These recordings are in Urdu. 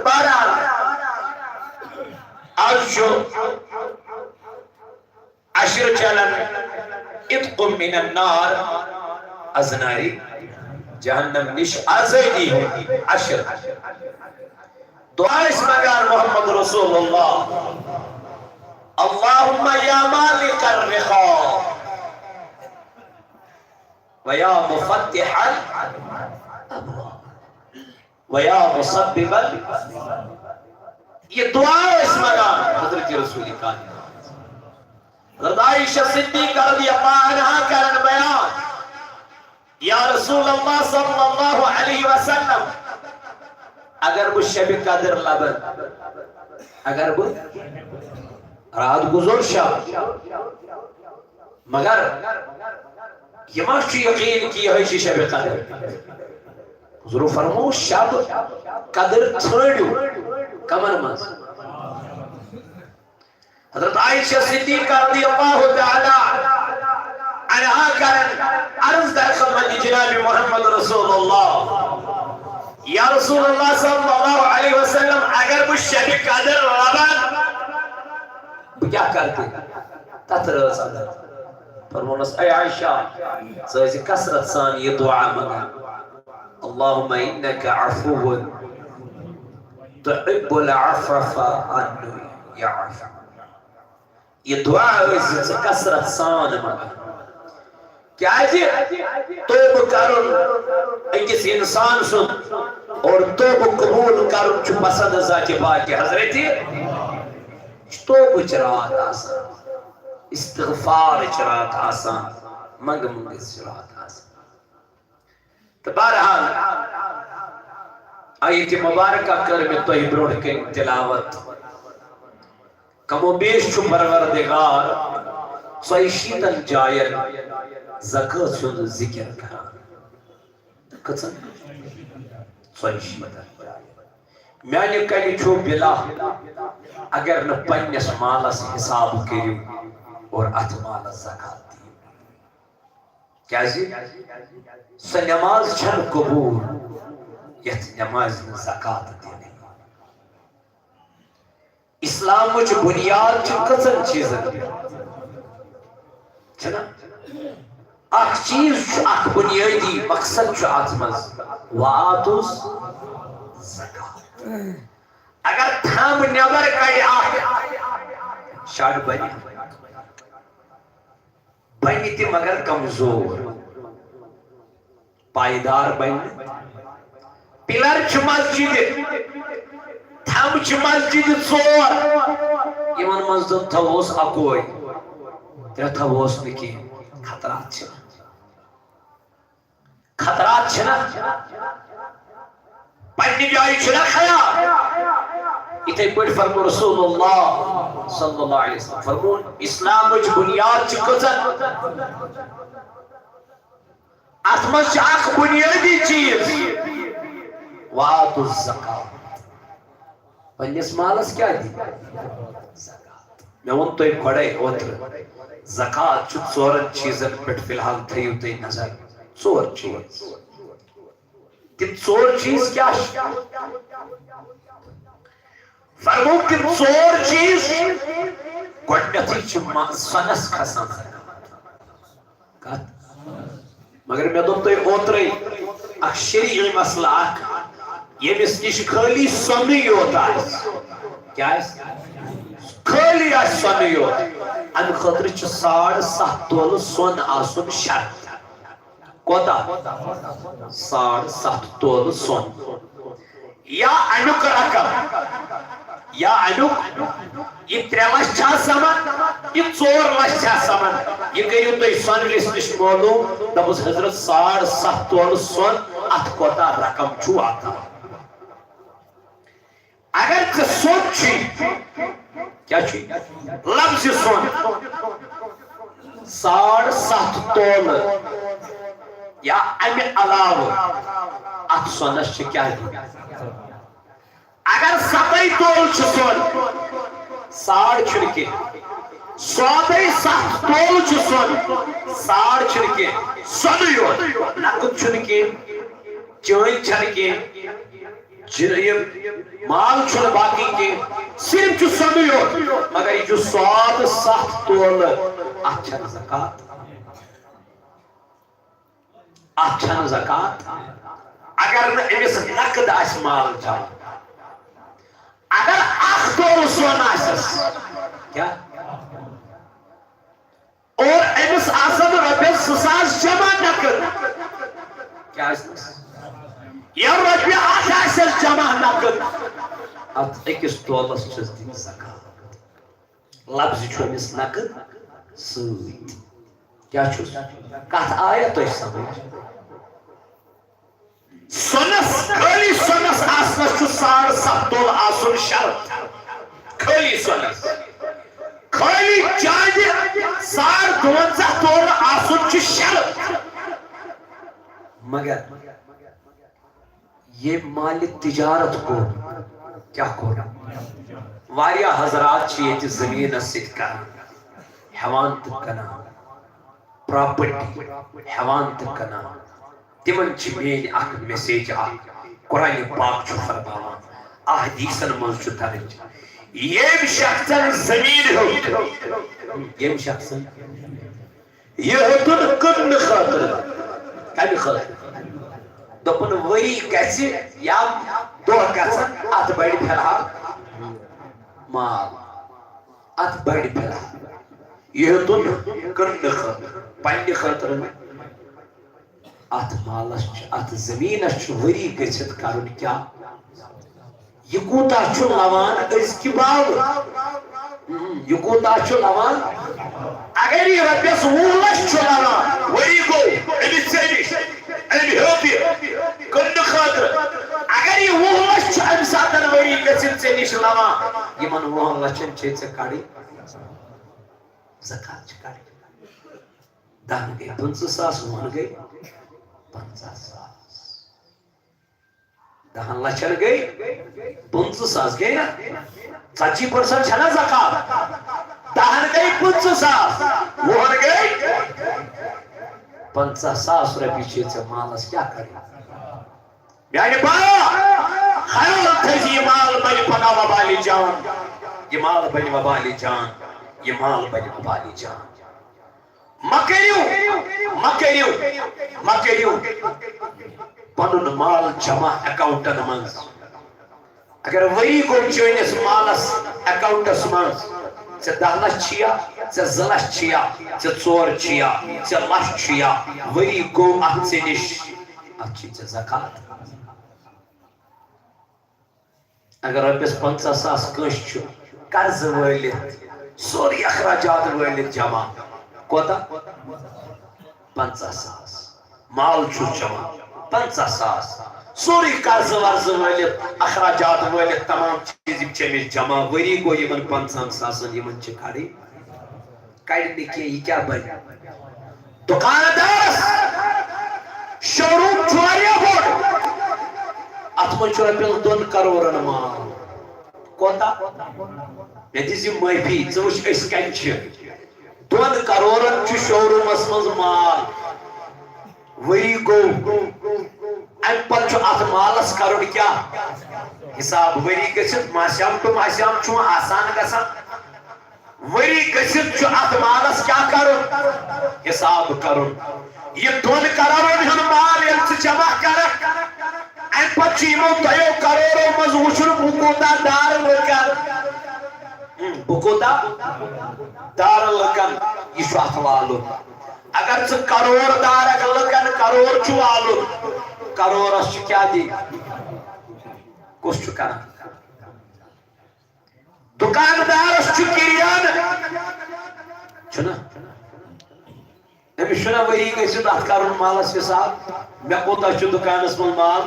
بہرحال آج جو عشر چلن اتق من النار ازناری جہنم نش آزادی ہے عشر دعا اس مگار محمد رسول اللہ اللہم یا مالک الرقاب ویا مفتح الابواب ویا مسبب یہ دعا اس مگار حضرت رسول کانی حضرت عائشہ صدیقہ رضی اللہ عنہ کرن بیان یا رسول اللہ صلی اللہ علیہ وسلم اگر وہ شب قدر لبن اگر وہ رات گزر شب مگر یہ ماشی یقین کی ہے شب قدر حضور فرمو شب قدر چھوڑو کمر مز حضرت عائشہ صدیقہ رضی اللہ تعالی عنہا کرن عرض در خدمت جناب محمد رسول اللہ یا رسول اللہ صلی اللہ علیہ وسلم اگر وہ شب قدر لبن وہ کیا کرتے تتر صدر فرمونس اے عائشہ سوزی کسرت سان یہ دعا مگا اللہم انکا عفو تحب العفو عنو یا عفو یہ دعا ہے کسرت سان مگا کیا ہے توبہ کرن اکس انسان سن اور توبہ قبول کرن چو پسند ذات پاک حضرتی توبہ چرات آسان استغفار چرات آسان منگ منگ چرات آسان تو بہرحال آیت مبارکہ کر میں تو برون کے تلاوت کم و بیش چھو پروردگار سوئیشیدن جائر زکاة سن ذکر کران کتن سوئیشیدن جائر میانی کلی چھو بلا اگر نہ پنیس مالس حساب کریو اور ات مالس زکاة دیو کیا زی سا نماز چھن قبول یت نماز زکاة دینے اسلام مجھ بنیاد چھو کتن چیزن چھنا اخ چیز چھو اخ بنیادی مقصد چھو آتمز وآتوز زکاة اگر تھام نبر کئی آخ شاڑ بنی بنی تی مگر کمزور پائیدار بنی پلر چھ مسجد تھام چھ مسجد ژور یمن مسجد تھووس اکوئی ترے تھووس نکی خطرات چھنا خطرات چھنا پنی جائی چھنا خیال اتھے پڑھ فرمو رسول اللہ صلی اللہ علیہ وسلم فرمون اسلام وچ بنیاد چھ کتن اتمس چھ اخ بنیادی چیز وآتو الزکاة پنیس مالس کیا دی زکاة میں ان تو ایک بڑے اوتر زکاة چھو ژورن چیزن پٹ فی الحال تھیو تی نظر ژور چیز تم ژور چیز کیا فرمو تم ژور چیز گوڑنیتی چھ سنس کھسن مگر میں دن تو ایک اوترے اخ شریعی مسئلہ اخ یہ مس نش خالی سنی ہوتا ہے کیا ہے خالی آج سنی ہوتا ہے ام خطر چھ 7.5 تول سون آسن شرط کوتا 7.5 تول سون یا انک رقم یا انک یہ 3 لچھ چھا سمن یہ 4 لچھ چھا سمن یہ کہیو تو سون لس نش معلوم دبس حضرت 7.5 تول سون ات کوتا رقم چھو آتا اگر کہ سون چھی کیا چھی لفظ سون 7.5 تول یا امی علاو ات سونس چھ کیا دی اگر 7 تول چھ سون 7 چھڑکے 7 تول چھ سون 7 چھڑکے سون یو نکت چھڑکے چوئی چھڑکے مال چھن باقی کے صرف جو سمیو مگر یہ جو سواد سخت تول اچھن زکات اچھن زکات اگر امس نقد آس مال جان اگر اخ تول سون آسس کیا اور امس آسن رپیس ساس جمع نقد کیا آسنس یا رپیہ آٹھ آسس جمع نقد ات اکس تولس چھس دن زکات لفظ چھو امس نقد سوت کیا چھس کت آیا تو سمجھ سنس خالی سنس آسنس چھو 7.5 تول آسن شرط خالی سنس خالی چاندی 52 تول آسن چھ شرط مگر یہ مال تجارت کو کیا کو واریا حضرات چیت زمین ست کران ہیوان تو کنا پراپرٹی ہیوان تو کنا تمن چھ مین اخ میسیج قرآن پاک چھو فرماوان احادیثن منز چھو درج یم شخصن زمین ہو یم شخصن یہ ہتن کن خاطر کم خاطر دپن وری گژھِ یا دۄہ گژھن اتھ بڑِ فلحال مال اتھ بڑِ فلحال یہ ہتن کن خاطر پننہِ خاطر ات مالس ات زمینس وری گژھِتھ کرن کیا یہ کوتا چھُ لوان أزکہِ باو یہ کوتا چھُ لوان اگر یہ رۄپیس 20 لچھ چھُ لوان وری گوٚو أمِس ژےٚ نِش أمۍ ہیوٚت یہِ کٕننہٕ خٲطرٕ اگر یہ 20 لچھ چھُ أمۍ ساتن وری گژھِتھ ژےٚ نِش لوان یمن 20 لچھن چھے ژےٚ کڑٕنۍ زکات چھِ کڑٕنۍ 10 گٔے 25,000 وُہن گٔے 50,000 10 لچھن گئی 25,000 گئی نا 40% چھنا زکات 10 گئی 25,000 وُہن گئی 50,000 رۄپیہِ چھے ژےٚ مالس کیا کرِ میانہِ بایا خیال تھٲیزِ یہِ مال بنہِ پگاہ وبالہِ جان یہ مال بنہِ وبالہِ جان یہ مال بنہِ وبالہِ جان مکریو پنن مال جمع اکاؤنٹن منز اگر وری گو چٲنِس مالس اکاؤنٹس منز ژےٚ 10 لچھ چھیا ژےٚ 2 لچھ چھیا ژےٚ 4 چھیا ژےٚ لچھ چھیا وری گو اتھ ژےٚ نِش اتھ چھِ ژےٚ زکات اگر رۄپیس 50,000 کٲنٛسہِ چھُ قرض وٲلِتھ سورُے اخراجات وٲلِتھ جمع کوتاہ 50,000 مال چھُ جمع 50,000 سورُے قرض ورض وٲلِتھ اخراجات وٲلِتھ تمام چیٖز یِم چھِ أمِس جمع ؤری گوٚو یِمن 50,000 یِمن چھِ کڑٕنۍ کڑِ نہٕ کینٛہہ یہِ کیٛاہ بنہِ دُکاندارس شوروٗم چھُ واریاہ بوٚڑ اتھ منٛز چھُ رۄپیس 2 کرورن مال کوتاہ مےٚ دِژ یہِ معٲفی ژٕ وٕچھ أسۍ کتہِ چھِ 2 کرورن چھُ شوروٗمس منٛز مال وری گوٚو امہِ پتہٕ چھُ اتھ مالس کرُن کیٛاہ حساب ؤری گٔژھِتھ ماسیام ٹُو ماسیام چھُ آسان گژھان ؤری گٔژھِتھ چھُ اتھ مالس کیٛاہ کرُن حساب کرُن یہ 2 کرورن ہُنٛد مال ییٚلہِ ژٕ جمع کرکھ امہِ پتہٕ چھُ یِمو 2 کرورو منٛز وٕچھُن بہٕ کوٗتاہ دار لٔکن بہٕ کوٗتاہ دار لٔکن یہِ چھُ اتھ والُن اگر ژٕ کرور دارک لٔکن کرور چھُ والُن کرورس چھُ کیٛاہ دِنۍ کُس چھُ کران دُکاندارس چھُ کِریانہٕ چھُنا أمِس چھُنا ؤری گٔژھِتھ اتھ کرُن مالس حساب مےٚ کوٗتاہ چھُ دُکانس منٛز مال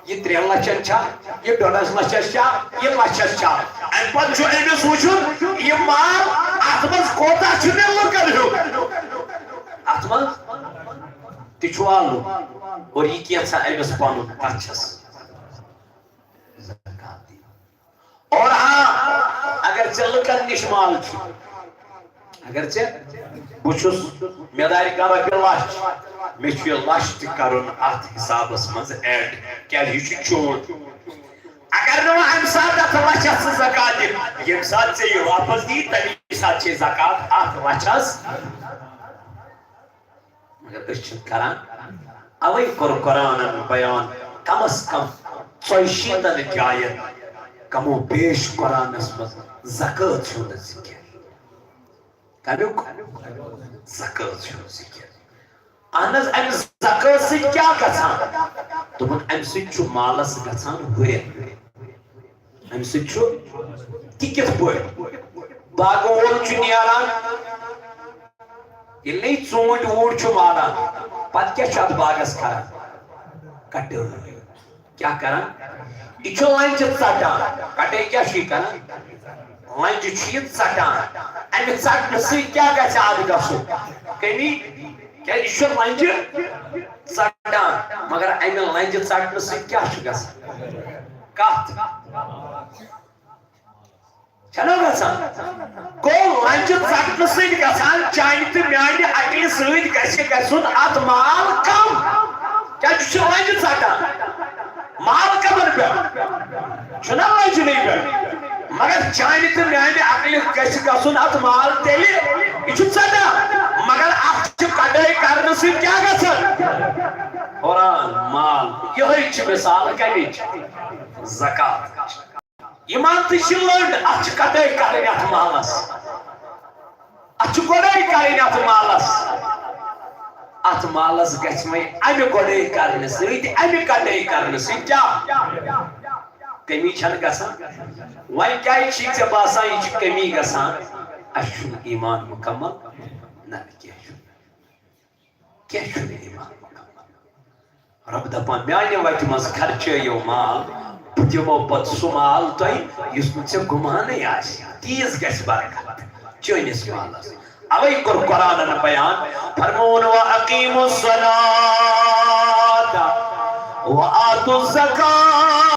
یہ 3 لچھن چھا یہ 2 لچھس چھا یہ لچھس چھا امہِ پتہٕ چھُ أمِس وٕچھُن یہِ مال اتھ منٛز کوٗتاہ چھُ مےٚ لُکن ہیوٚن اتھ منٛز تہِ چھُ والُن اور یہ کینٛژھا أمِس پنُن تتھ چھس زکات دِنۍ اور ہاں اگر ژےٚ لُکن نِش مال چھُ اگر ژےٚ بہٕ چھُس مےٚ دارِ کانٛہہ رۄپیہِ لچھ مےٚ چھُ یہِ لچھ تہِ کرُن اتھ حسابس منٛز ایڈ کیٛازِ یہِ چھُ چون اگر نو ام سات ات وچھس زکات یم سات سے یہ واپس دی تمی سات سے زکات ات وچھس مگر اس کران اوے کور قرآن بیان کم از کم 40 جائن کمو بیش قرآن مز زکات چھوڑ ذکر کمیوک زکات چھوڑ ذکر اہنز ام زکات سے کیا گژھان تمن ام سے چھو مالس گژھان ہوئے ام سے چھو کت پہ باغ وول چھو نیران یہ نہیں ژوٗنٛٹھۍ ووٗنٛٹھۍ چھُ والان پتہٕ کیٛاہ چھُ اتھ باغس کران کٹٲے کیٛاہ کران یہ چھُ لنجہِ ژٹان کٹٲے کیٛاہ چھُ یہِ کران لنجہِ چھُ یہِ ژٹان امہِ ژٹنہٕ سۭتۍ کیٛاہ گژھِ اتھ گژھُن کمی کیٛازِ یہِ چھُ لنجہِ ژٹان مگر امہِ لنجہِ ژٹنہٕ سۭتۍ کیٛاہ چھُ گژھان کتھ چلو گژھان گوٚو لنجہِ ژٹنہٕ سۭتۍ گژھان چانہِ تہٕ میانہِ عقلہِ سۭتۍ گژھِ گژھُن اتھ مال کم کیٛازِ یہِ چھُ لنجہِ ژٹان مال کمن پٮ۪ٹھ چھُنا لنجنٕے پٮ۪ٹھ مگر چانہِ تہٕ میانہِ عقلہِ گژھِ گژھُن اتھ مال تیٚلہِ یہِ چھُ ژٹان مگر اتھ چھِ کٹٲے کرنہٕ سۭتۍ کیٛاہ گژھان قرآن مال یہے چھِ مثال کمِچ زکات ایمان تہ چھ لنڈ اتھ چھ کٹائی کرٕنۍ اتھ مالس اتھ چھ گۄڈائی کرٕنۍ اتھ مالس گژھِ وۄنۍ امہِ گۄڈائی کرنہٕ سۭتۍ امہِ کٹائی کرنہٕ سۭتۍ کیٛاہ کمی چھنہٕ گژھان وۄنۍ کیٛازِ چھی ژےٚ باسان یہِ چھِ کمی گژھان اسہِ چھُنہٕ ایمان مکمل نہ کینٛہہ چھُنہٕ ایمان مکمل رب دپان میانہِ وتہِ منٛز خرچٲیِو مال بہٕ دِمو پتہٕ سُہ مال تۄہہِ یُس نہٕ ژےٚ گُمانٕے آسہِ تیٖژ گژھِ برکت چٲنِس مالس اوے کوٚر قرآنن بیان فرمون وَأَقِیمُوا الصَّلَاةَ وَآتُوا الزَّکَاةَ